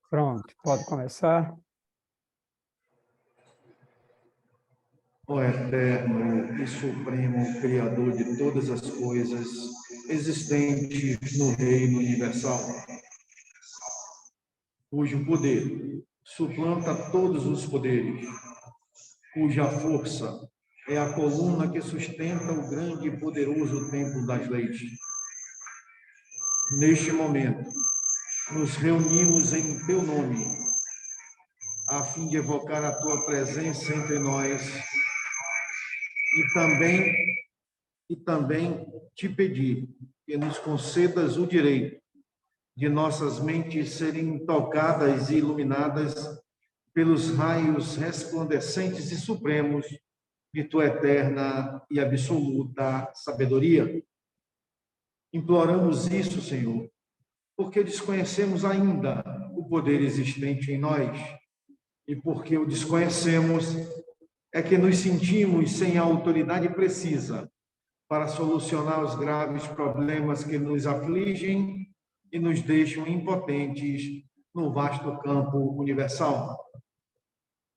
Pronto, pode começar. Ó eterno e supremo Criador de todas as coisas existentes no reino universal, cujo poder suplanta todos os poderes, cuja força é a coluna que sustenta o grande e poderoso templo das leis. Neste momento, nos reunimos em teu nome, a fim de evocar a tua presença entre nós e também te pedir que nos concedas o direito de nossas mentes serem tocadas e iluminadas pelos raios resplandecentes e supremos de tua eterna e absoluta sabedoria. Imploramos isso, Senhor, porque desconhecemos ainda o poder existente em nós, e porque o desconhecemos é que nos sentimos sem a autoridade precisa para solucionar os graves problemas que nos afligem e nos deixam impotentes no vasto campo universal.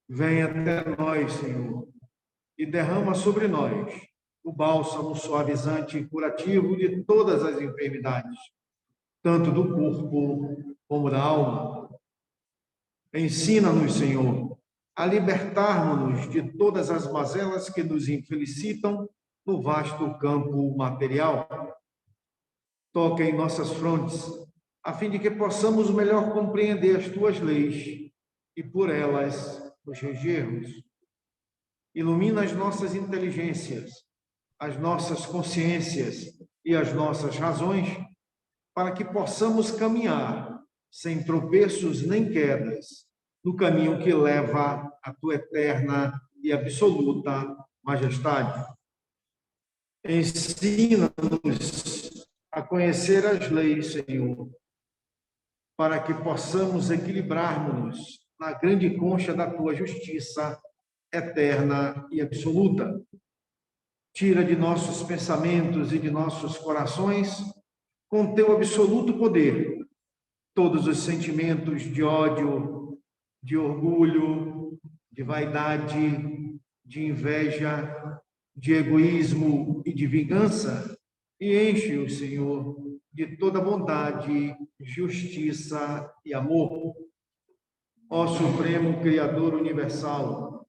Vem até nós, Senhor, e derrama sobre nós o bálsamo suavizante e curativo de todas as enfermidades, tanto do corpo como da alma. Ensina-nos, Senhor, a libertarmos-nos de todas as mazelas que nos infelicitam no vasto campo material. Toca em nossas frontes, a fim de que possamos melhor compreender as tuas leis e por elas nos regermos. Ilumina as nossas inteligências, as nossas consciências e as nossas razões, para que possamos caminhar sem tropeços nem quedas no caminho que leva à tua eterna e absoluta majestade. Ensina-nos a conhecer as leis, Senhor, para que possamos equilibrarmos-nos na grande concha da tua justiça eterna e absoluta. Tira de nossos pensamentos e de nossos corações, com teu absoluto poder, todos os sentimentos de ódio, de orgulho, de vaidade, de inveja, de egoísmo e de vingança, e enche-o, Senhor, de toda bondade, justiça e amor. Ó Supremo Criador Universal,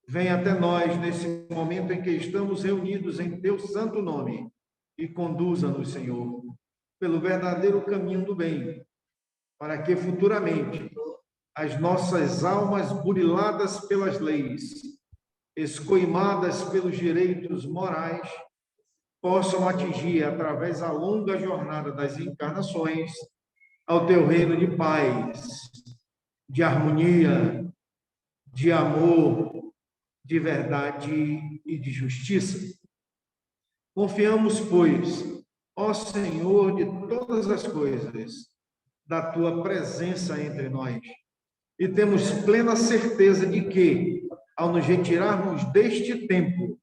vem até nós nesse momento em que estamos reunidos em teu santo nome e conduza-nos, Senhor, pelo verdadeiro caminho do bem, para que futuramente as nossas almas buriladas pelas leis, escoimadas pelos direitos morais, possam atingir, através da longa jornada das encarnações, ao teu reino de paz, de harmonia, de amor, de verdade e de justiça. Confiamos, pois, ó Senhor de todas as coisas, da tua presença entre nós, e temos plena certeza de que, ao nos retirarmos deste tempo,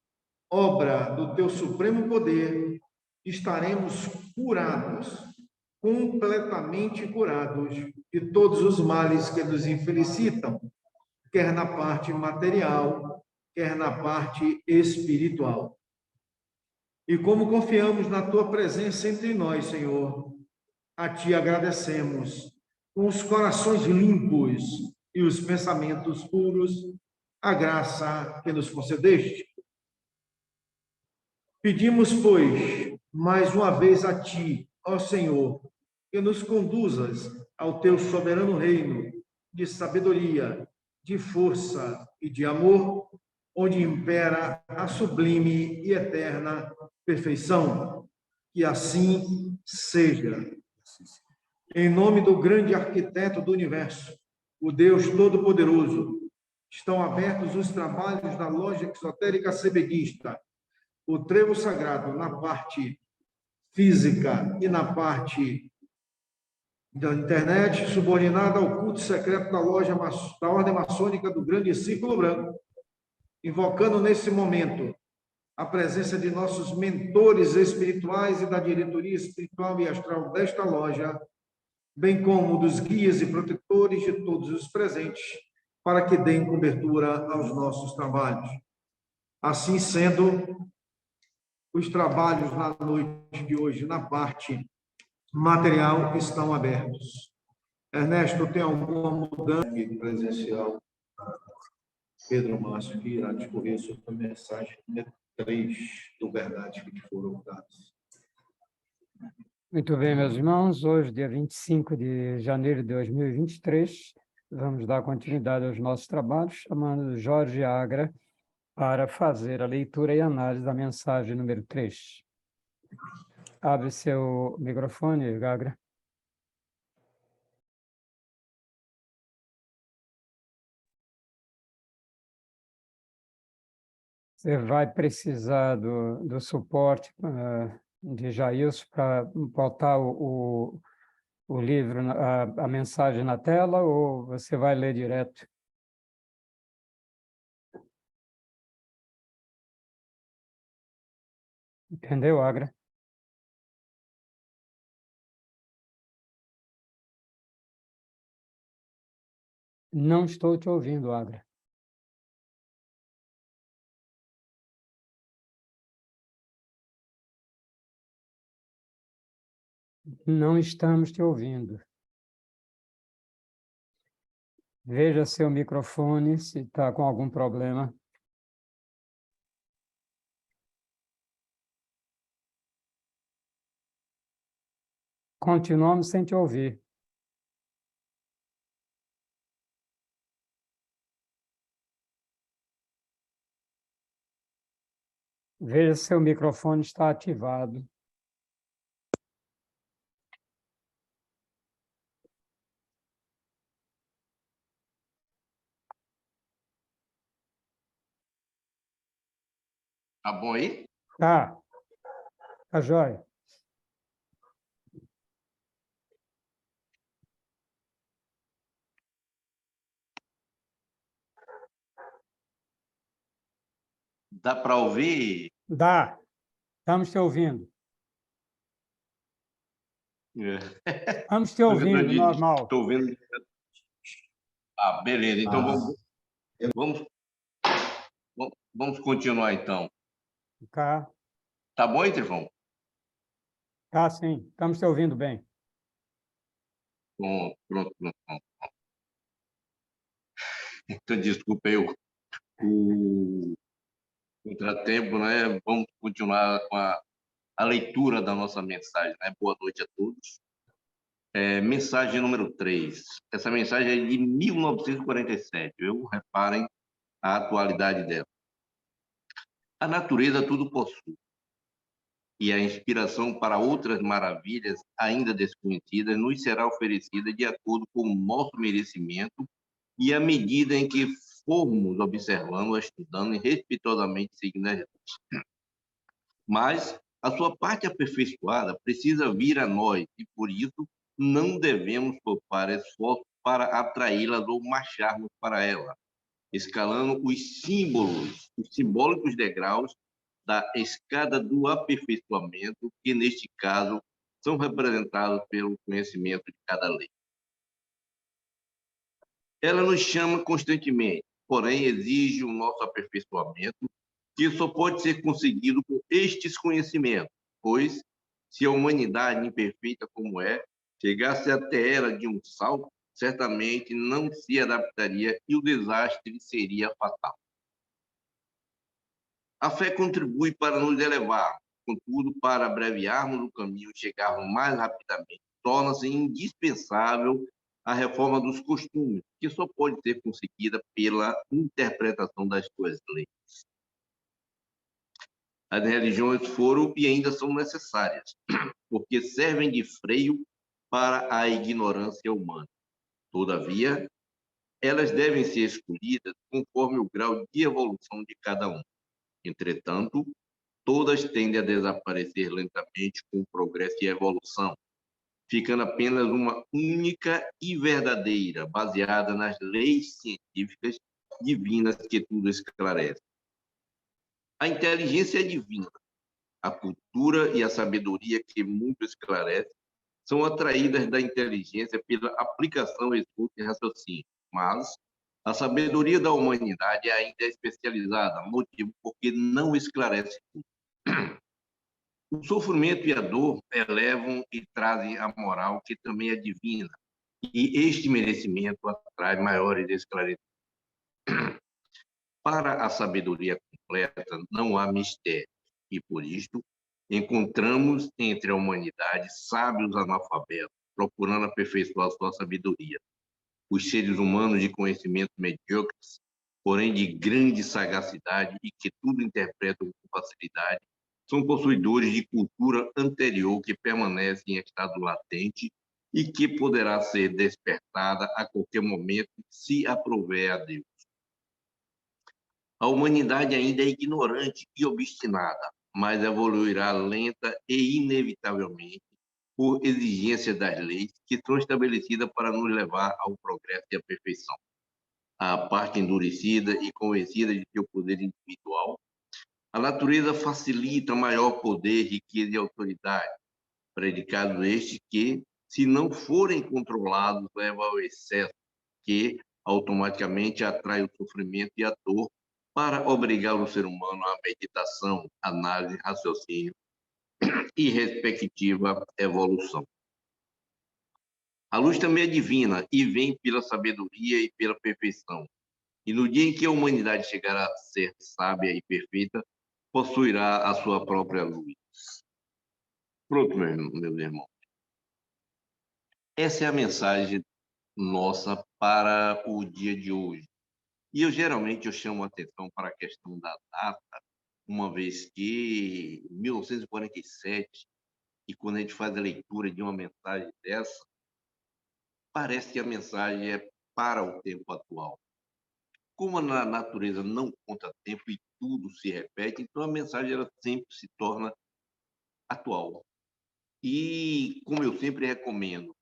obra do teu supremo poder, estaremos curados, completamente curados de todos os males que nos infelicitam, quer na parte material, quer na parte espiritual. E como confiamos na tua presença entre nós, Senhor, a ti agradecemos, com os corações limpos e os pensamentos puros, a graça que nos concedeste. Pedimos, pois, mais uma vez a ti, ó Senhor, que nos conduzas ao teu soberano reino de sabedoria, de força e de amor, onde impera a sublime e eterna perfeição. Que assim seja. Em nome do grande arquiteto do universo, o Deus Todo-Poderoso, estão abertos os trabalhos da loja exotérica sebedista, o trevo sagrado na parte física e na parte da internet, subordinada ao culto secreto da loja da Ordem Maçônica do Grande Círculo Branco, invocando nesse momento a presença de nossos mentores espirituais e da diretoria espiritual e astral desta loja, bem como dos guias e protetores de todos os presentes, para que deem cobertura aos nossos trabalhos. Assim sendo, os trabalhos na noite de hoje, na parte material, estão abertos. Ernesto, tem alguma mudança presencial? Pedro Márcio, que irá discorrer sobre a mensagem número 3 do Verdade que foram dados. Muito bem, meus irmãos. Hoje, dia 25 de janeiro de 2023, vamos dar continuidade aos nossos trabalhos, chamando Jorge Agra para fazer a leitura e análise da mensagem número 3. Abre seu microfone, Agra. Você vai precisar do suporte de Jailson para botar o livro, a mensagem na tela, ou você vai ler direto? Entendeu, Agra? Não estou te ouvindo, Agra. Não estamos te ouvindo. Veja seu microfone, se está com algum problema. Continuamos sem te ouvir. Veja se seu microfone está ativado. Tá bom aí? Tá jóia. Dá para ouvir? Dá. Estamos te ouvindo. Estamos te ouvindo, normal. Estou ouvindo. Ah, beleza. Então vamos continuar então. Tá. Tá bom aí, Trifão? Tá, sim. Estamos te ouvindo bem. Pronto. Então, desculpa aí o contratempo, né? Vamos continuar com a leitura da nossa mensagem, né? Boa noite a todos. Mensagem número 3. Essa mensagem é de 1947, viu? Reparem a atualidade dela. A natureza tudo possui, e a inspiração para outras maravilhas ainda desconhecidas nos será oferecida de acordo com o nosso merecimento e à medida em que formos observando, estudando e respeitosamente seguindo as leis. Mas a sua parte aperfeiçoada precisa vir a nós e, por isso, não devemos poupar esforço para atraí-las ou marcharmos para ela, escalando os simbólicos degraus da escada do aperfeiçoamento, que, neste caso, são representados pelo conhecimento de cada lei. Ela nos chama constantemente, porém exige o nosso aperfeiçoamento, que só pode ser conseguido com estes conhecimentos, pois, se a humanidade, imperfeita como é, chegasse até ela de um salto, certamente não se adaptaria e o desastre seria fatal. A fé contribui para nos elevar, contudo, para abreviarmos o caminho e chegarmos mais rapidamente, torna-se indispensável a reforma dos costumes, que só pode ser conseguida pela interpretação das suas leis. As religiões foram e ainda são necessárias, porque servem de freio para a ignorância humana. Todavia, elas devem ser escolhidas conforme o grau de evolução de cada um. Entretanto, todas tendem a desaparecer lentamente com o progresso e a evolução, ficando apenas uma única e verdadeira, baseada nas leis científicas divinas que tudo esclarece. A inteligência é divina, a cultura e a sabedoria que muito esclarece são atraídas da inteligência pela aplicação, esforço e raciocínio, mas a sabedoria da humanidade ainda é especializada, motivo porque não esclarece tudo. O sofrimento e a dor elevam e trazem a moral, que também é divina, e este merecimento atrai maiores esclarecimentos. Para a sabedoria completa não há mistério, e por isto encontramos entre a humanidade sábios analfabetos, procurando aperfeiçoar sua sabedoria. Os seres humanos de conhecimento medíocres, porém de grande sagacidade e que tudo interpretam com facilidade, são possuidores de cultura anterior que permanece em estado latente e que poderá ser despertada a qualquer momento se aprouver a Deus. A humanidade ainda é ignorante e obstinada, mas evoluirá lenta e inevitavelmente por exigência das leis que são estabelecidas para nos levar ao progresso e à perfeição. A parte endurecida e convencida de seu poder individual, a natureza facilita maior poder, riqueza e autoridade, predicados estes que, se não forem controlados, levam ao excesso, que automaticamente atrai o sofrimento e a dor para obrigar o ser humano à meditação, análise, raciocínio e respectiva evolução. A luz também é divina e vem pela sabedoria e pela perfeição. E no dia em que a humanidade chegar a ser sábia e perfeita, possuirá a sua própria luz. Pronto, meus irmãos. Essa é a mensagem nossa para o dia de hoje. E eu chamo a atenção para a questão da data, uma vez que em 1947, e quando a gente faz a leitura de uma mensagem dessa, parece que a mensagem é para o tempo atual. Como a natureza não conta tempo e tudo se repete, então a mensagem ela sempre se torna atual. E, como eu sempre recomendo,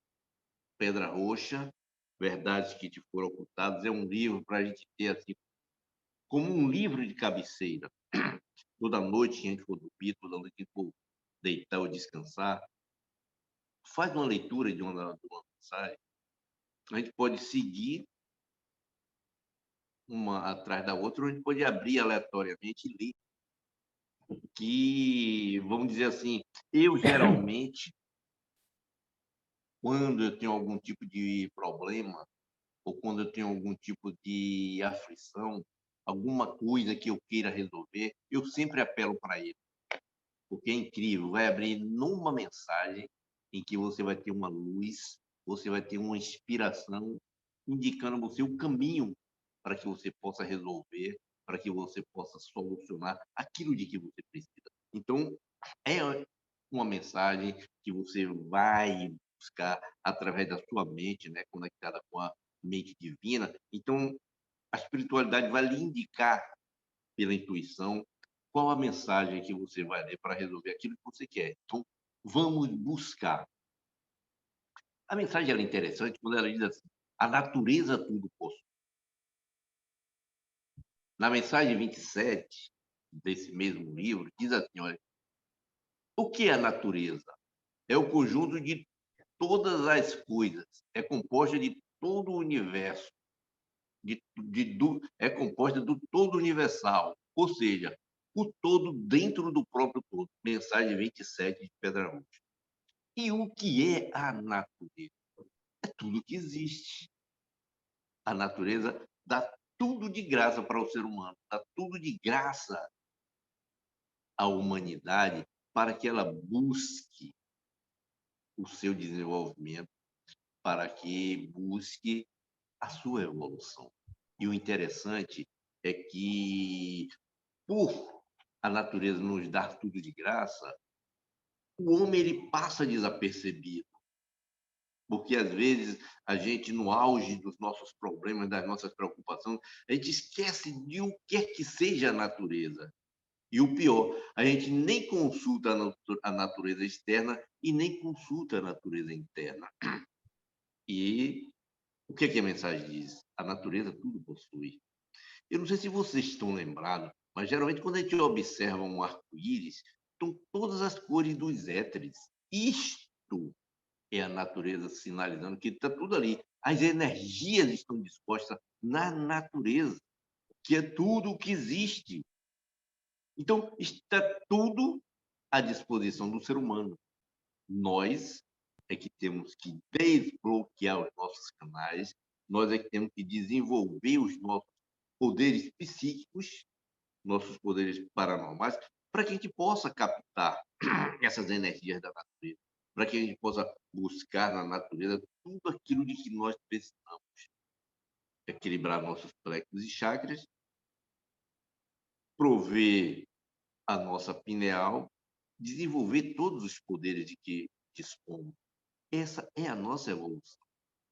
Pedra Roxa, Verdades que te foram ocultadas, é um livro para a gente ter assim, como um livro de cabeceira. Toda noite que a gente for dormir, toda noite que a gente for deitar ou descansar, faz uma leitura de uma mensagem. A gente pode seguir uma atrás da outra, ou a gente pode abrir aleatoriamente e ler. Que, vamos dizer assim, eu geralmente, quando eu tenho algum tipo de problema, ou quando eu tenho algum tipo de aflição, alguma coisa que eu queira resolver, eu sempre apelo para ele. Porque é incrível, vai abrir numa mensagem em que você vai ter uma luz, você vai ter uma inspiração, indicando a você o caminho para que você possa resolver, para que você possa solucionar aquilo de que você precisa. Então, é uma mensagem que você vai buscar através da sua mente, né, conectada com a mente divina. Então, a espiritualidade vai lhe indicar pela intuição qual a mensagem que você vai ler para resolver aquilo que você quer. Então, vamos buscar. A mensagem é interessante quando ela diz assim: a natureza tudo possui. Na mensagem 27 desse mesmo livro, diz assim: olha, o que é a natureza? É o conjunto de todas as coisas, é composta de todo o universo, é composta do todo universal, ou seja, o todo dentro do próprio todo. Mensagem 27 de Pedra Rocha. E o que é a natureza? É tudo que existe. A natureza dá tudo de graça para o ser humano, dá tudo de graça à humanidade para que ela busque o seu desenvolvimento, para que busque a sua evolução. E o interessante é que, por a natureza nos dar tudo de graça, o homem ele passa desapercebido. Porque, às vezes, a gente, no auge dos nossos problemas, das nossas preocupações, a gente esquece de o que é que seja a natureza. E o pior, a gente nem consulta a natureza externa e nem consulta a natureza interna. E o que é que a mensagem diz? A natureza tudo possui. Eu não sei se vocês estão lembrados, mas geralmente quando a gente observa um arco-íris, estão todas as cores dos éteres. Isto É a natureza sinalizando que está tudo ali. As energias estão dispostas na natureza, que é tudo o que existe. Então, está tudo à disposição do ser humano. Nós é que temos que desbloquear os nossos canais, nós é que temos que desenvolver os nossos poderes psíquicos, nossos poderes paranormais, para que a gente possa captar essas energias da natureza, para que a gente possa buscar na natureza tudo aquilo de que nós precisamos. Equilibrar nossos plexos e chakras, prover a nossa pineal, desenvolver todos os poderes de que dispomos. Essa é a nossa evolução.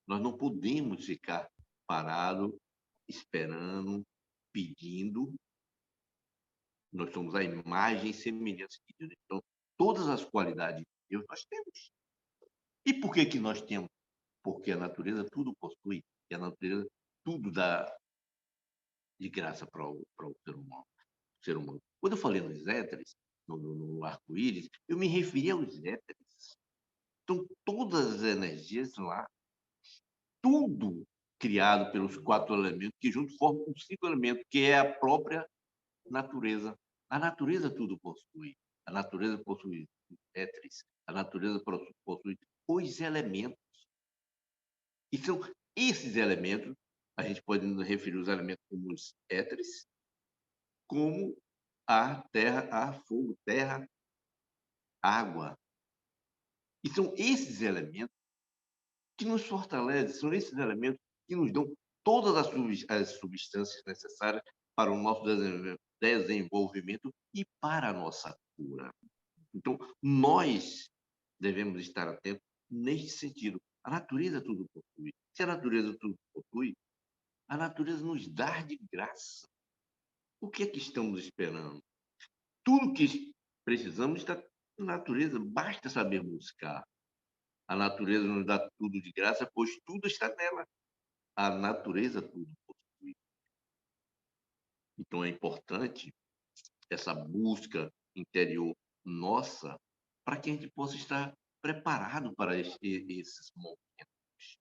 Nós não podemos ficar parado, esperando, pedindo. Nós somos a imagem e semelhança de Deus. Então, todas as qualidades de Deus nós temos. E por que que nós temos? Porque a natureza tudo possui. E a natureza tudo dá de graça para o ser humano. Quando eu falei nos éteres, no arco-íris, eu me referi aos éteres. Então, todas as energias lá, tudo criado pelos 4 elementos, que juntos formam um 5 elemento, que é a própria natureza. A natureza tudo possui. A natureza possui éteres. A natureza possui os elementos. E são esses elementos, a gente pode nos referir aos elementos como os éteres, como ar, terra, ar, fogo, terra, água. E são esses elementos que nos fortalecem, são esses elementos que nos dão todas as substâncias necessárias para o nosso desenvolvimento e para a nossa cura. Então, nós devemos estar atentos neste sentido. A natureza tudo possui. Se a natureza tudo possui, a natureza nos dá de graça. O que é que estamos esperando? Tudo que precisamos está na natureza, basta saber buscar. A natureza nos dá tudo de graça, pois tudo está nela. A natureza tudo possui. Então é importante essa busca interior nossa para que a gente possa estar preparado para esses momentos.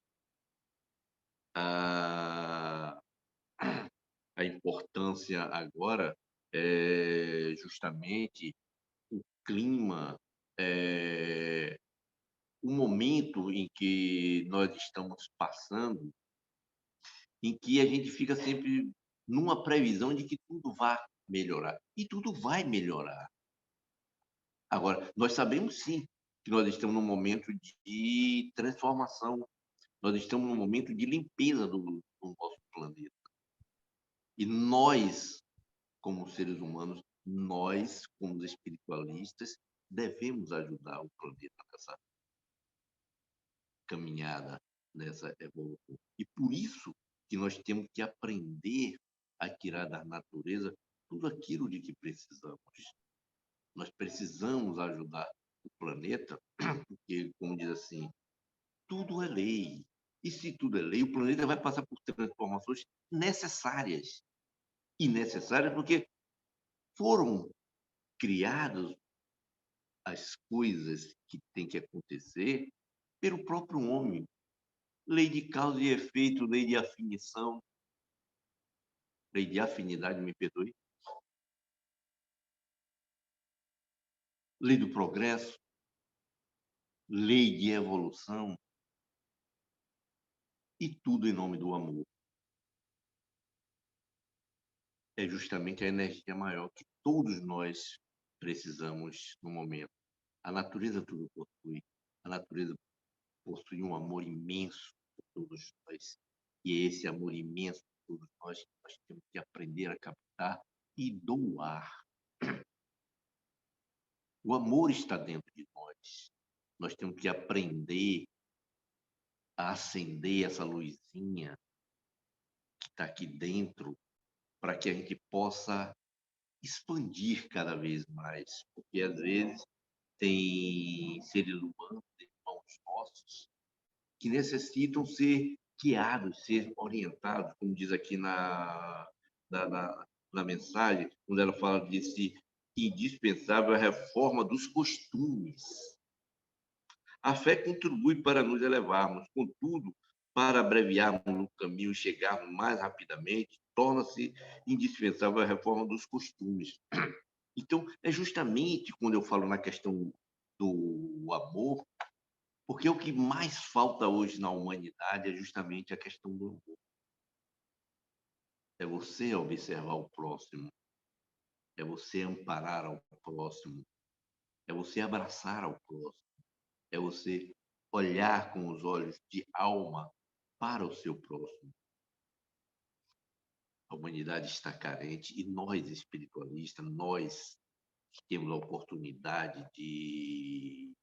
A importância agora é justamente o clima, o momento em que nós estamos passando, em que a gente fica sempre numa previsão de que tudo vai melhorar. E tudo vai melhorar. Agora, nós sabemos sim que nós estamos num momento de transformação, nós estamos num momento de limpeza do nosso planeta. E nós, como seres humanos, nós, como espiritualistas, devemos ajudar o planeta nessa caminhada, nessa evolução. E por isso que nós temos que aprender a tirar da natureza tudo aquilo de que precisamos. Nós precisamos ajudar o planeta, porque, como diz assim, tudo é lei. E se tudo é lei, o planeta vai passar por transformações necessárias. E necessárias porque foram criadas as coisas que têm que acontecer pelo próprio homem. Lei de causa e efeito, lei de afinição, lei de afinidade, me perdoe, lei do progresso, lei de evolução, e tudo em nome do amor. É justamente a energia maior que todos nós precisamos no momento. A natureza tudo possui. A natureza possui um amor imenso por todos nós. E é esse amor imenso por todos nós temos que aprender a captar e doar. O amor está dentro de nós. Nós temos que aprender a acender essa luzinha que está aqui dentro para que a gente possa expandir cada vez mais. Porque, às vezes, tem seres humanos, irmãos nossos, que necessitam ser guiados, ser orientados, como diz aqui na mensagem, quando ela fala desse indispensável reforma dos costumes. A fé contribui para nos elevarmos, contudo, para abreviarmos o caminho e chegarmos mais rapidamente, torna-se indispensável a reforma dos costumes. Então, é justamente quando eu falo na questão do amor, porque o que mais falta hoje na humanidade é justamente a questão do amor. É você observar o próximo, é você amparar ao próximo, é você abraçar ao próximo, é você olhar com os olhos de alma para o seu próximo. A humanidade está carente e nós, espiritualistas, nós que temos a oportunidade de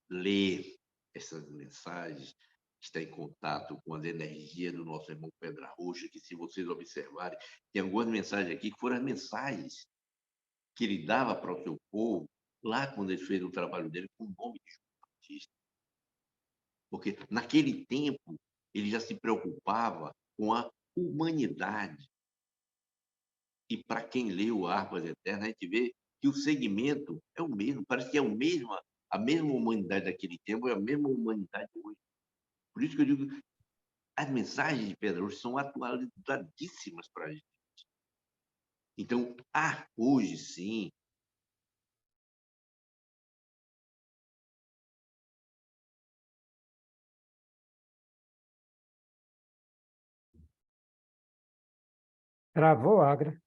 ler essas mensagens, estar em contato com as energias do nosso irmão Pedra Roxa, que, se vocês observarem, tem algumas mensagens aqui que foram as mensagens que ele dava para o seu povo lá quando ele fez o trabalho dele com o nome de João Batista. Porque naquele tempo ele já se preocupava com a humanidade. E para quem leu Harpas Eternas, a gente vê que o segmento é o mesmo, parece que é a mesma humanidade daquele tempo, é a mesma humanidade hoje. Por isso que eu digo, as mensagens de Pedro hoje são atualizadíssimas para a gente. Então, hoje sim, Travou, Agra.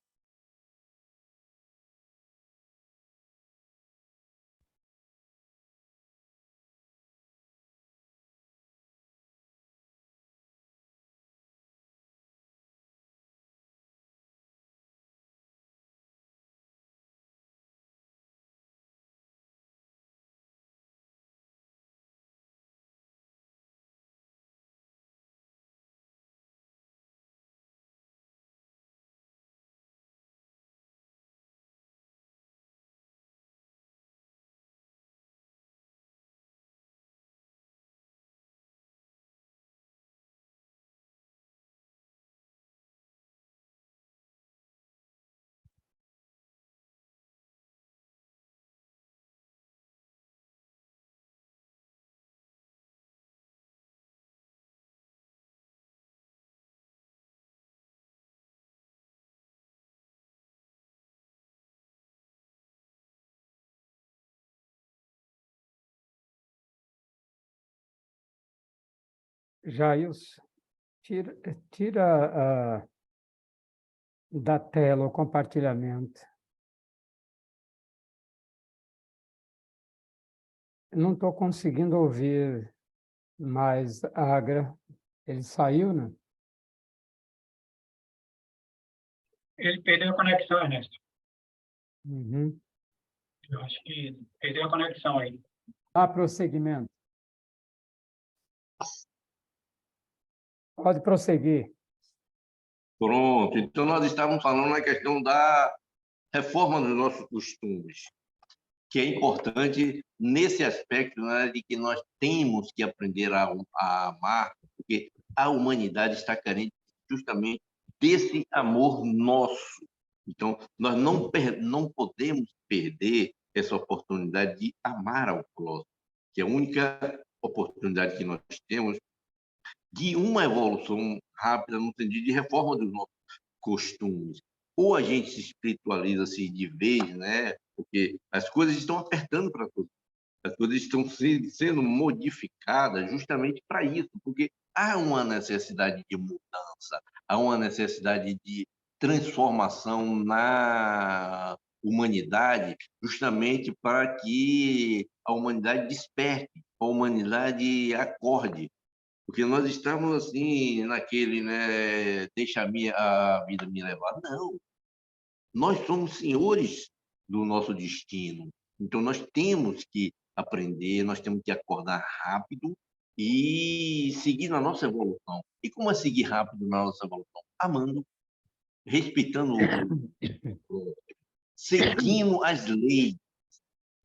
Jailson, tira da tela o compartilhamento. Não estou conseguindo ouvir mais Agra. Ele saiu, né? Ele perdeu a conexão, Ernesto. Uhum. Eu acho que perdeu a conexão aí. Prosseguimento. Pode prosseguir. pronto. Então, nós estávamos falando na questão da reforma dos nossos costumes, que é importante nesse aspecto, né, de que nós temos que aprender a amar, porque a humanidade está carente justamente desse amor nosso. Então, nós não podemos perder essa oportunidade de amar ao próximo, que é a única oportunidade que nós temos de uma evolução rápida no sentido de reforma dos nossos costumes. Ou a gente se espiritualiza-se de vez, né? Porque as coisas estão apertando para todos. As coisas estão sendo modificadas justamente para isso, porque há uma necessidade de mudança, há uma necessidade de transformação na humanidade, justamente para que a humanidade desperte, a humanidade acorde. Porque nós estamos assim, naquele, né, deixa a vida me levar. Não, nós somos senhores do nosso destino. Então, nós temos que aprender, nós temos que acordar rápido e seguir na nossa evolução. E como é seguir rápido na nossa evolução? Amando, respeitando o seguindo as leis.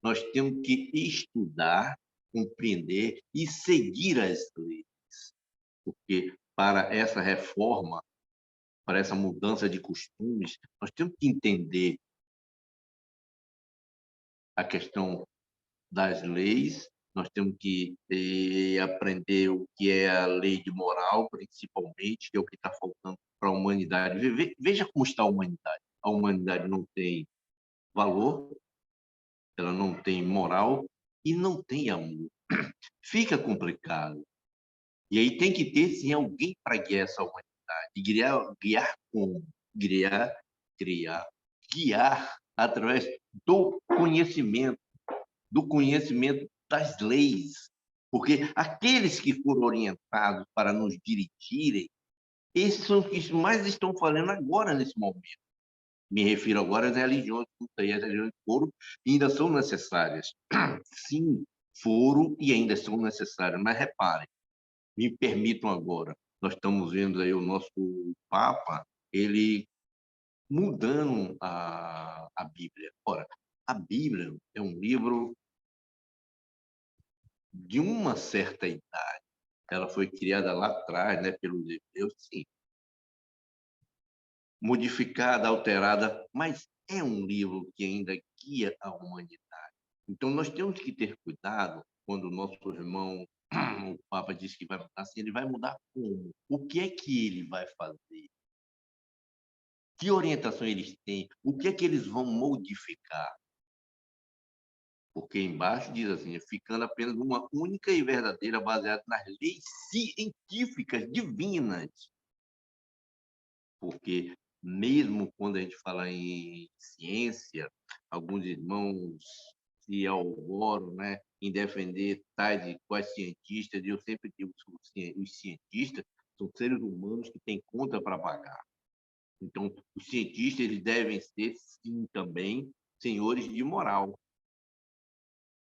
Nós temos que estudar, compreender e seguir as leis. Porque para essa reforma, para essa mudança de costumes, nós temos que entender a questão das leis nós temos que aprender o que é a lei de moral, principalmente, que é o que está faltando para a humanidade. Veja como está a humanidade. A humanidade não tem valor, ela não tem moral e não tem amor. Fica complicado. E aí tem que ter, sim, alguém para guiar essa humanidade. Guiar como? Criar, guiar através do conhecimento das leis. Porque aqueles que foram orientados para nos dirigirem, esses são os que mais estão falando agora, nesse momento. Me refiro agora às religiões, as religiões foram e ainda são necessárias. Sim, foram e ainda são necessárias, mas reparem, me permitam agora, nós estamos vendo aí o nosso Papa, ele mudando a Bíblia. Ora, a Bíblia é um livro de uma certa idade. Ela foi criada lá atrás, né, pelos hebreus, sim. Modificada, alterada, mas é um livro que ainda guia a humanidade. Então, nós temos que ter cuidado quando o nosso irmão, o Papa, diz que vai mudar, assim, ele vai mudar como? O que é que ele vai fazer? Que orientação eles têm? O que é que eles vão modificar? Porque embaixo diz assim, ficando apenas uma única e verdadeira baseada nas leis científicas divinas. Porque mesmo quando a gente fala em ciência, alguns irmãos se alvoram, né, em defender tais e quais cientistas, e eu sempre digo que os cientistas são seres humanos que têm conta para pagar. Então, os cientistas eles devem ser, sim, também senhores de moral,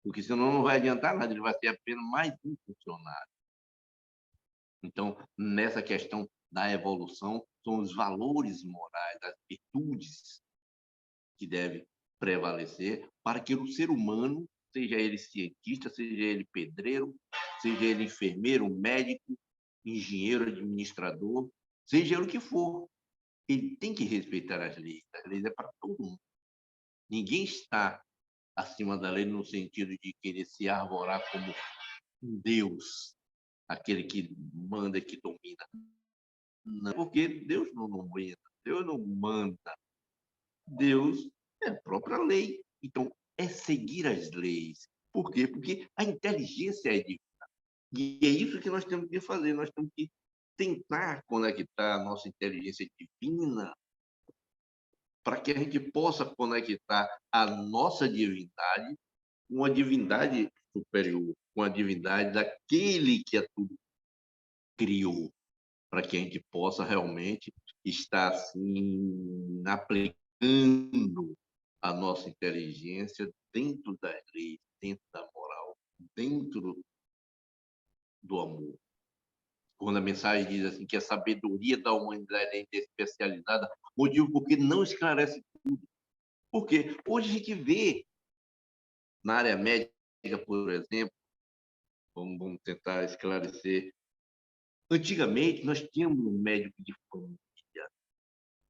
porque senão não vai adiantar nada, ele vai ser apenas mais um funcionário. Então, nessa questão da evolução, são os valores morais, as virtudes que devem prevalecer para que o ser humano, seja ele cientista, seja ele pedreiro, seja ele enfermeiro, médico, engenheiro, administrador, seja ele o que for, ele tem que respeitar as leis. As leis é para todo mundo. Ninguém está acima da lei no sentido de querer se arvorar como um Deus, aquele que manda, que domina. Não, porque Deus não domina, Deus não manda. Deus é a própria lei. Então, é seguir as leis. Por quê? Porque a inteligência é divina. E é isso que nós temos que fazer. Nós temos que tentar conectar a nossa inteligência divina para que a gente possa conectar a nossa divindade com a divindade superior, com a divindade daquele que a tudo criou, para que a gente possa realmente estar assim aplicando a nossa inteligência dentro das leis, dentro da moral, dentro do amor. Quando a mensagem diz assim que a sabedoria da humanidade é especializada, motivo porque não esclarece tudo. Porque hoje a gente vê na área médica, por exemplo, vamos tentar esclarecer. Antigamente, nós tínhamos um médico de família,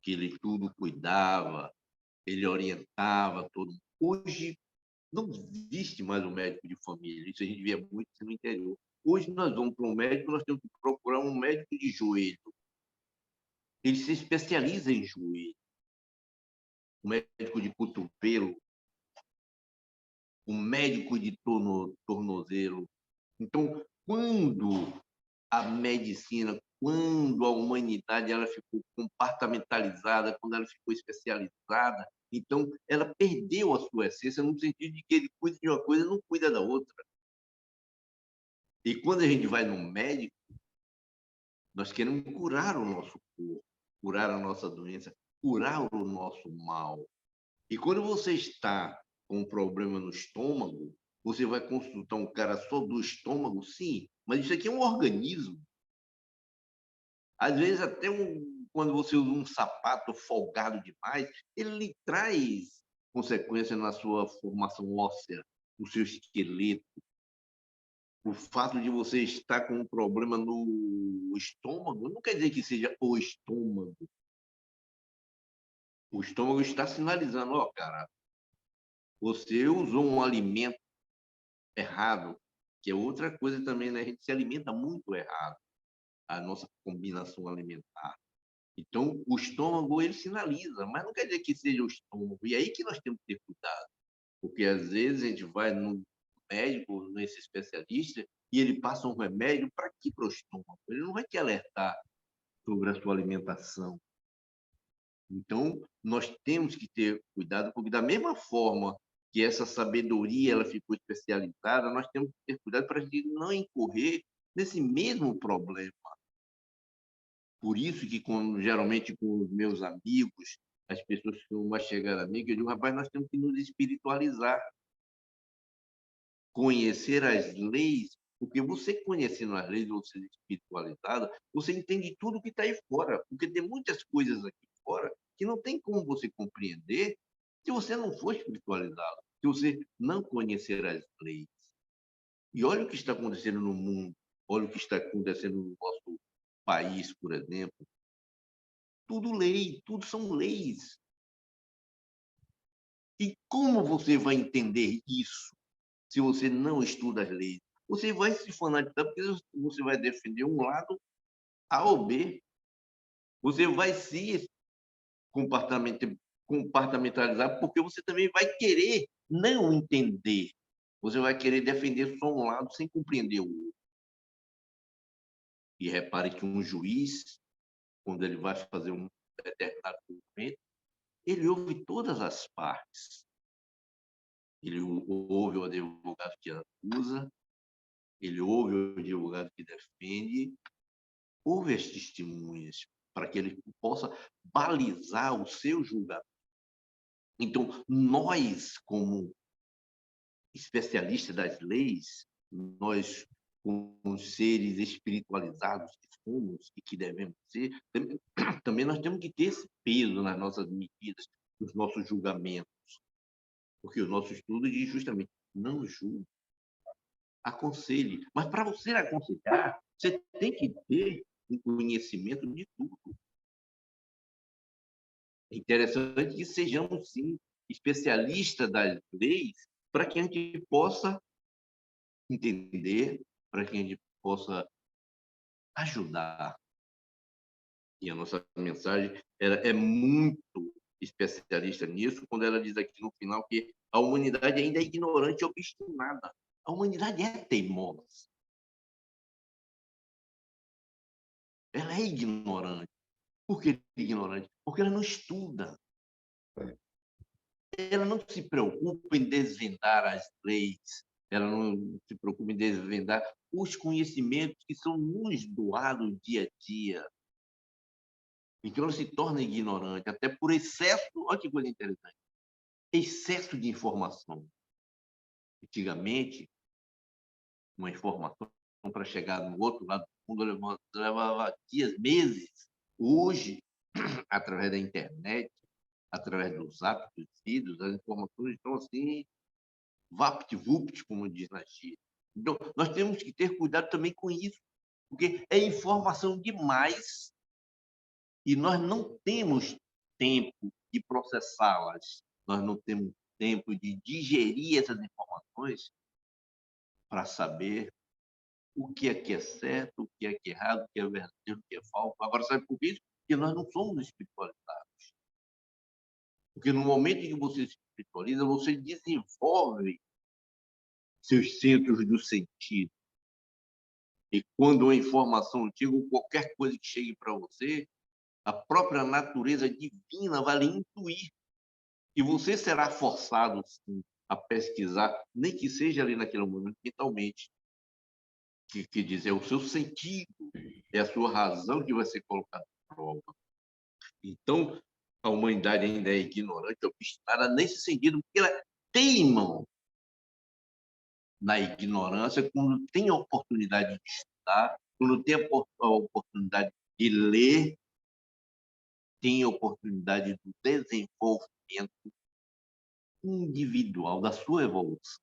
que ele tudo cuidava, ele orientava todo mundo. Hoje, não existe mais um médico de família. Isso a gente vê muito no interior. Hoje, nós vamos para um médico, nós temos que procurar um médico de joelho. Ele se especializa em joelho. Um médico de cotovelo, um médico de tornozelo. Então, quando a medicina, quando a humanidade ela ficou compartimentalizada, quando ela ficou especializada, então ela perdeu a sua essência no sentido de que ele cuida de uma coisa e não cuida da outra. E quando a gente vai no médico, nós queremos curar o nosso corpo, curar a nossa doença, curar o nosso mal. E quando você está com um problema no estômago, você vai consultar um cara só do estômago? Sim, mas isso aqui é um organismo. Às vezes, até quando você usa um sapato folgado demais, ele lhe traz consequência na sua formação óssea, no seu esqueleto. O fato de você estar com um problema no estômago não quer dizer que seja o estômago. O estômago está sinalizando, ó, cara, você usou um alimento errado, que é outra coisa também, né? A gente se alimenta muito errado, a nossa combinação alimentar. Então, o estômago, ele sinaliza, mas não quer dizer que seja o estômago. E aí que nós temos que ter cuidado, porque às vezes a gente vai no médico, nesse especialista, e ele passa um remédio para quê? Para o estômago. Ele não vai te alertar sobre a sua alimentação. Então, nós temos que ter cuidado, porque da mesma forma que essa sabedoria ela ficou especializada, nós temos que ter cuidado para a gente não incorrer nesse mesmo problema. Por isso que, geralmente, com os meus amigos, as pessoas que vão chegar a mim, eu digo, rapaz, nós temos que nos espiritualizar, conhecer as leis, porque você conhecendo as leis, você espiritualizado, você entende tudo que está aí fora, porque tem muitas coisas aqui fora que não tem como você compreender se você não for espiritualizado, se você não conhecer as leis. E olha o que está acontecendo no mundo, olha o que está acontecendo no nosso país, por exemplo. Tudo lei, tudo são leis. E como você vai entender isso se você não estuda as leis? Você vai se fanatizar porque você vai defender um lado A ou B. Você vai se compartimentalizar porque você também vai querer não entender. Você vai querer defender só um lado sem compreender o outro. E repare que um juiz, quando ele vai fazer um determinado julgamento, ele ouve todas as partes. Ele ouve o advogado que acusa, ele ouve o advogado que defende, ouve as testemunhas, para que ele possa balizar o seu julgamento. Então, nós, como especialistas das leis, nós, como seres espiritualizados que somos e que devemos ser, também nós temos que ter esse peso nas nossas medidas, nos nossos julgamentos. Porque o nosso estudo diz justamente, não julgue, aconselhe. Mas para você aconselhar, você tem que ter um conhecimento de tudo. É interessante que sejamos, sim, especialistas das leis para que a gente possa entender, para que a gente possa ajudar. E a nossa mensagem é muito especialista nisso, quando ela diz aqui no final que a humanidade ainda é ignorante e obstinada. A humanidade é teimosa. Ela é ignorante. Por que ignorante? Porque ela não estuda. Ela não se preocupa em desvendar as leis. Ela não se preocupa em desvendar os conhecimentos que são nos doados dia a dia. Então, ela se torna ignorante, até por excesso. Olha que coisa interessante. Excesso de informação. Antigamente, uma informação para chegar no outro lado do mundo levava dias, meses. Hoje, através da internet, através dos zap, dos vídeos, as informações estão assim, vapt-vupt, como diz na China. Então, nós temos que ter cuidado também com isso, porque é informação demais e nós não temos tempo de processá-las, nós não temos tempo de digerir essas informações para saber o que é certo, o que é errado, o que é verdadeiro, o que é falso. Agora, sabe por isso? Porque nós não somos espiritualizados. Porque no momento em que você se espiritualiza, você desenvolve seus centros do sentido. E quando uma informação antiga, ou qualquer coisa que chegue para você, a própria natureza divina vai lhe intuir. E você será forçado, sim, a pesquisar, nem que seja ali naquele momento, mentalmente. Que diz, é o seu sentido, é a sua razão que vai ser colocada à prova. Então, a humanidade ainda é ignorante, obstinada nesse sentido, porque ela teima na ignorância quando tem a oportunidade de estudar, quando tem a oportunidade de ler, tem a oportunidade do desenvolvimento individual, da sua evolução.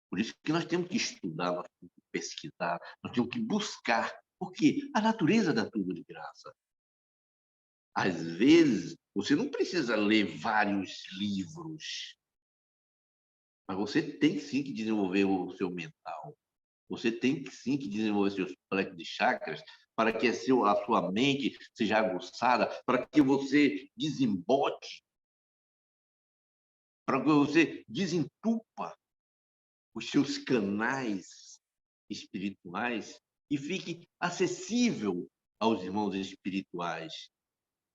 Por isso que nós temos que estudar, nós temos que pesquisar, nós temos que buscar, porque a natureza dá tudo de graça. Às vezes, você não precisa ler vários livros. Mas você tem sim que desenvolver o seu mental. Você tem sim que desenvolver seus plexos de chakras para que a sua mente seja aguçada, para que você desembote, para que você desentupa os seus canais espirituais e fique acessível aos irmãos espirituais,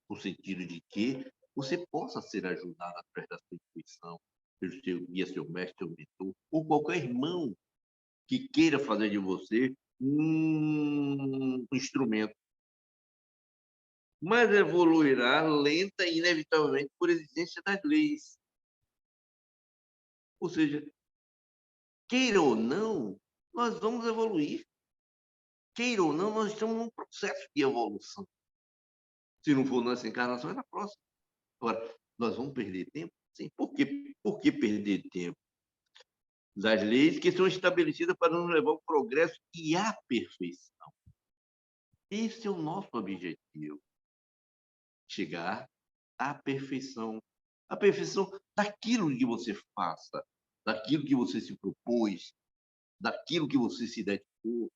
no sentido de que você possa ser ajudado através da sua intuição, pelo seu guia, seu mestre, seu mentor, ou qualquer irmão que queira fazer de você um instrumento. Mas evoluirá lenta e inevitavelmente por exigência das leis. Ou seja, queira ou não, nós vamos evoluir. Queira ou não, nós estamos num processo de evolução. Se não for nessa encarnação, é na próxima. Agora, nós vamos perder tempo? Sim. Por que perder tempo? Das leis que são estabelecidas para nos levar ao progresso e à perfeição. Esse é o nosso objetivo. Chegar à perfeição. A perfeição daquilo que você faça, daquilo que você se propôs, daquilo que você se dedicou.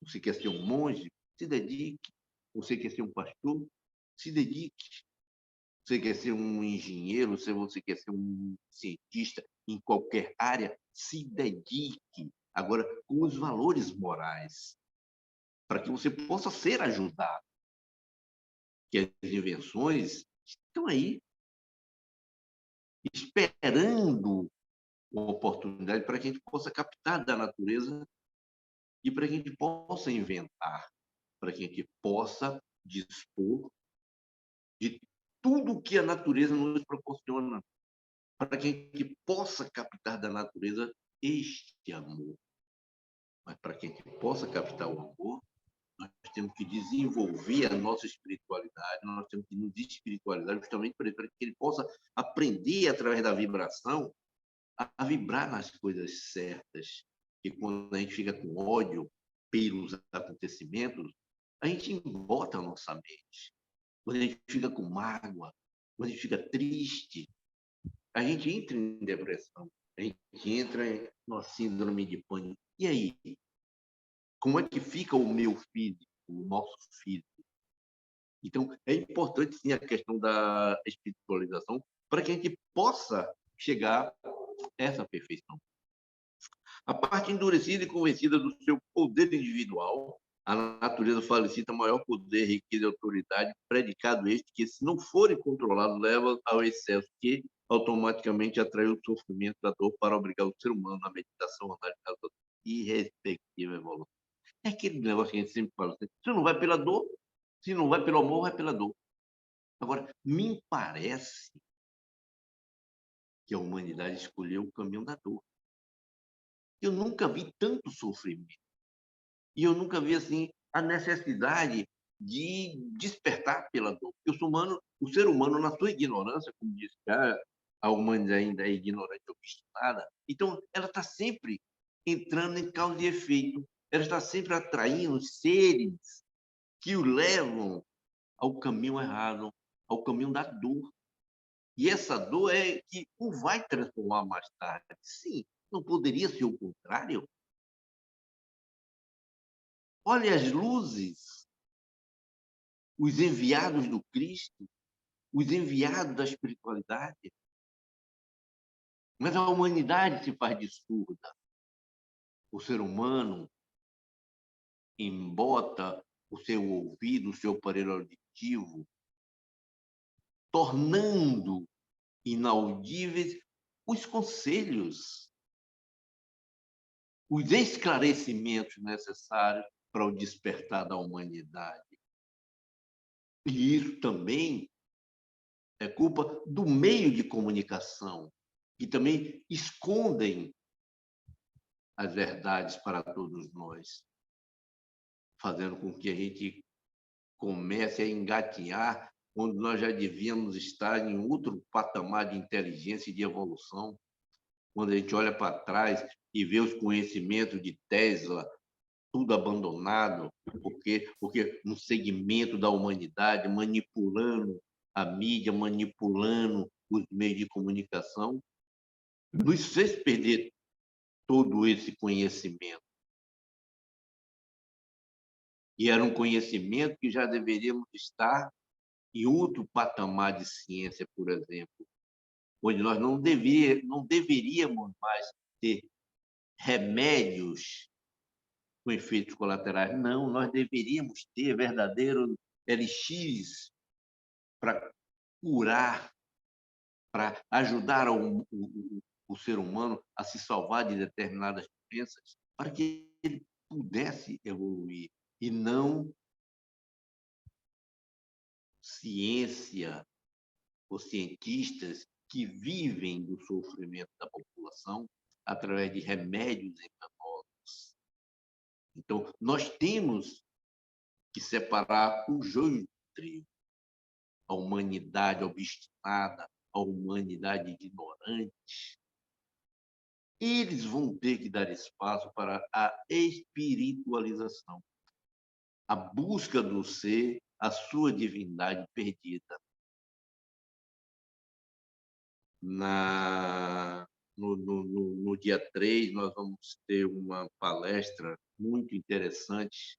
Você quer ser um monge? Se dedique. Você quer ser um pastor? Se dedique. Você quer ser um engenheiro, se você quer ser um cientista em qualquer área, se dedique. Agora, com os valores morais, para que você possa ser ajudado. Que as invenções estão aí, esperando uma oportunidade para que a gente possa captar da natureza e para que a gente possa inventar, para que a gente possa dispor de tudo que a natureza nos proporciona, para que a gente possa captar da natureza este amor. Mas para que a gente possa captar o amor, nós temos que desenvolver a nossa espiritualidade, nós temos que nos espiritualizar justamente para que ele possa aprender através da vibração a vibrar nas coisas certas. E quando a gente fica com ódio pelos acontecimentos, a gente embota a nossa mente. Quando a gente fica com mágoa, quando a gente fica triste, a gente entra em depressão, a gente entra na síndrome de pânico. E aí? Como é que fica o meu físico, o nosso físico? Então, é importante, sim, a questão da espiritualização para que a gente possa chegar a essa perfeição. A parte endurecida e convencida do seu poder individual, a natureza falecida maior poder, riqueza e autoridade, predicado este que, se não forem controlados, leva ao excesso que automaticamente atrai o sofrimento da dor para obrigar o ser humano à meditação, análise e respectiva evolução. É aquele negócio que a gente sempre fala, assim, se não vai pela dor, se não vai pelo amor, vai pela dor. Agora, me parece que a humanidade escolheu o caminho da dor. Eu nunca vi tanto sofrimento. E eu nunca vi assim a necessidade de despertar pela dor. Porque o ser humano, na sua ignorância, como disse, a humanidade ainda é ignorante ou obstinada, então ela está sempre entrando em causa e efeito. Ela está sempre atraindo seres que o levam ao caminho errado, ao caminho da dor. E essa dor é que o vai transformar mais tarde. Sim, não poderia ser o contrário? Olha as luzes, os enviados do Cristo, os enviados da espiritualidade. Mas a humanidade se faz de surda. O ser humano embota o seu ouvido, o seu aparelho auditivo, tornando inaudíveis os conselhos, os esclarecimentos necessários para o despertar da humanidade. E isso também é culpa do meio de comunicação, que também escondem as verdades para todos nós, fazendo com que a gente comece a engatinhar quando nós já devíamos estar em outro patamar de inteligência e de evolução. Quando a gente olha para trás e vê os conhecimentos de Tesla, tudo abandonado, porque um segmento da humanidade manipulando a mídia, manipulando os meios de comunicação, nos fez perder todo esse conhecimento. E era um conhecimento que já deveríamos estar em outro patamar de ciência, por exemplo, onde nós não deveríamos mais ter remédios com efeitos colaterais. Não, nós deveríamos ter verdadeiros elixires para curar, para ajudar o ser humano a se salvar de determinadas doenças, para que ele pudesse evoluir, e não ciência ou cientistas que vivem do sofrimento da população através de remédios enganosos. Então, nós temos que separar o joio do trigo. A humanidade obstinada, a humanidade ignorante, eles vão ter que dar espaço para a espiritualização, a busca do ser, a sua divindade perdida. No dia 3, nós vamos ter uma palestra muito interessante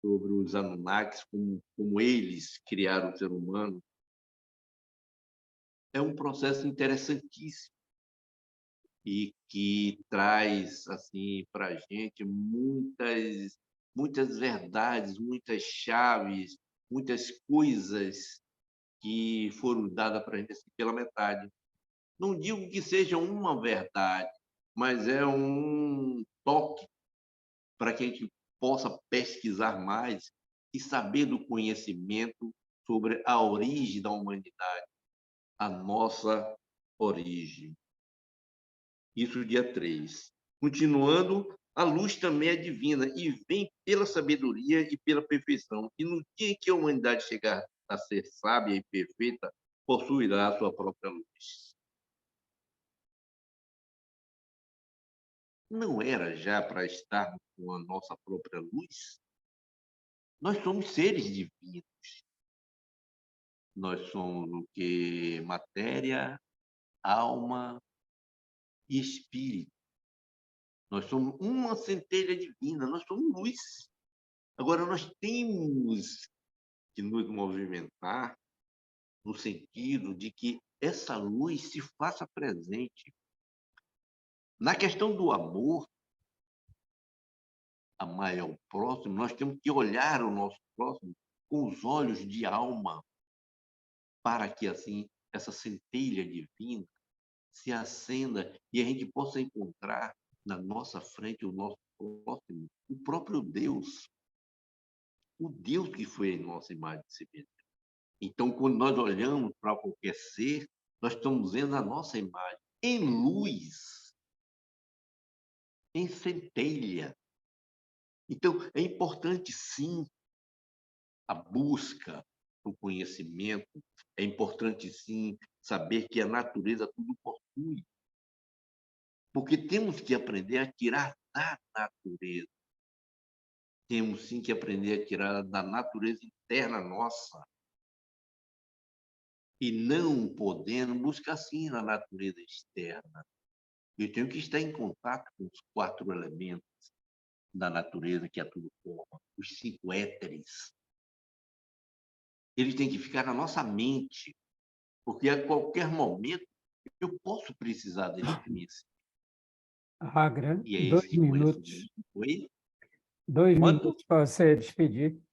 sobre os Anunnakis, como eles criaram o ser humano. É um processo interessantíssimo e que traz assim para a gente muitas verdades, muitas chaves, muitas coisas que foram dadas para a gente assim, pela metade. Não digo que seja uma verdade, mas é um toque para que a gente possa pesquisar mais e saber do conhecimento sobre a origem da humanidade, a nossa origem. Isso dia 3. Continuando, a luz também é divina e vem pela sabedoria e pela perfeição. E no dia em que a humanidade chegar a ser sábia e perfeita, possuirá a sua própria luz. Não era já para estarmos com a nossa própria luz? Nós somos seres divinos. Nós somos o que? Matéria, alma e espírito. Nós somos uma centelha divina, nós somos luz. Agora, nós temos que nos movimentar no sentido de que essa luz se faça presente. Na questão do amor, amar ao próximo, nós temos que olhar o nosso próximo com os olhos de alma, para que, assim, essa centelha divina se acenda e a gente possa encontrar na nossa frente o nosso próximo, o próprio Deus, o Deus que foi em nossa imagem e semelhança. Então, quando nós olhamos para qualquer ser, nós estamos vendo a nossa imagem em luz, em centelha. Então, é importante, sim, a busca do conhecimento, é importante, sim, saber que a natureza tudo possui. Porque temos que aprender a tirar da natureza. Temos, sim, que aprender a tirar da natureza interna nossa. E não podendo buscar, sim, na natureza externa. Eu tenho que estar em contato com os 4 elementos da natureza que a tudo forma, os 5 éteres. Eles têm que ficar na nossa mente, porque a qualquer momento eu posso precisar desse conhecimento. Agra, E é 2 esse minutos. conhecimento. Oi? 2 Quanto? minutos para você despedir.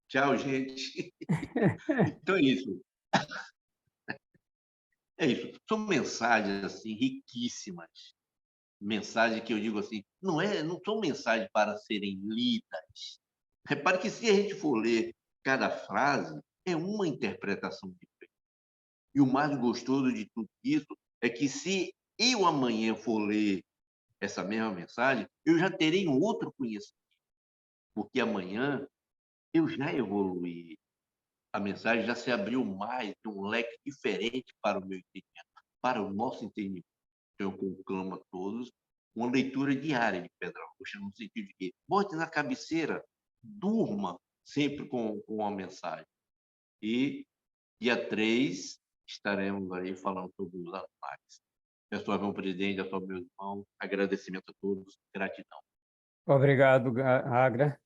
Tchau, gente. Então é isso. É isso. São mensagens assim riquíssimas. Mensagens que eu digo assim, não são mensagens para serem lidas. Repare que se a gente for ler cada frase, é uma interpretação diferente. E o mais gostoso de tudo isso é que se eu amanhã for ler essa mesma mensagem, eu já terei um outro conhecimento. Porque amanhã eu já evoluí. A mensagem já se abriu mais, de um leque diferente para o meu entendimento, para o nosso entendimento. Então, eu conclamo a todos uma leitura diária de Pedra Roxa, no sentido de que bote na cabeceira, durma sempre com a mensagem. E dia 3 estaremos aí falando sobre os animais. Pessoal, meu presidente, pessoal, meu irmão, agradecimento a todos, gratidão. Obrigado, Agra.